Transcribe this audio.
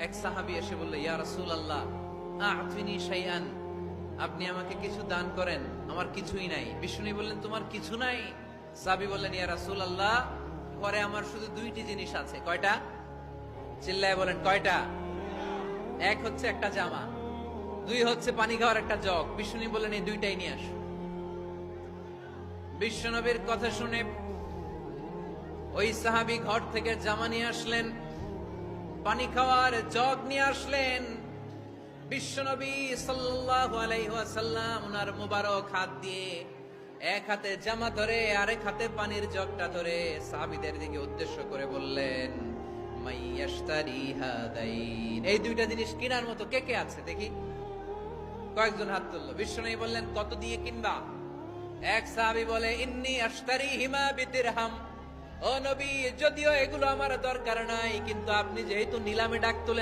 এক সাহাবী এসে বলল, ইয়া রাসূলুল্লাহ আ'তিনি শাইআন, আপনি আমাকে কিছু দান করেন, আমার কিছুই নাই। বিষ্ণু বললেন, তোমার কিছু নাই? সাহাবী বললেন, ইয়া রাসূলুল্লাহ ঘরে আমার শুধু দুইটি জিনিস আছে। কয়টা? চিল্লায় বলেন, কয়টা? এক হচ্ছে একটা জামা, দুই হচ্ছে পানি খাওয়ার একটা জগ। বিষ্ণু বললেন, এই দুইটাই নিয়ে আসো। বিশ্বনবীর কথা শুনে ওই সাহাবী ঘর থেকে জামা নিয়ে আসলেন, পানি খাওয়ার জগ নিয়ে আসলেন। বিশ্বনবী সাল্লাল্লাহু আলাইহি ওয়াসাল্লাম ওনার মুবারক হাত দিয়ে এক হাতে জামা ধরে আরেক হাতে পানির জগটা ধরে সাহাবীদের দিকে উদ্দেশ্য করে বললেন, মাইয়াশতারি হাদাইন, এই দুইটা জিনিস কেনার মতো কে কে আছে দেখি? কয়েকজন হাত তুললো। বিশ্বনবী বললেন, কত দিয়ে কিনবা? এক সাহাবী বলে, ইন্নী আশতারিহিমা বিদিরহাম, ও নবী যদিও এগুলো আমার দরকার নাই, কিন্তু আপনি যেহেতু নিলামে ডাক তুলে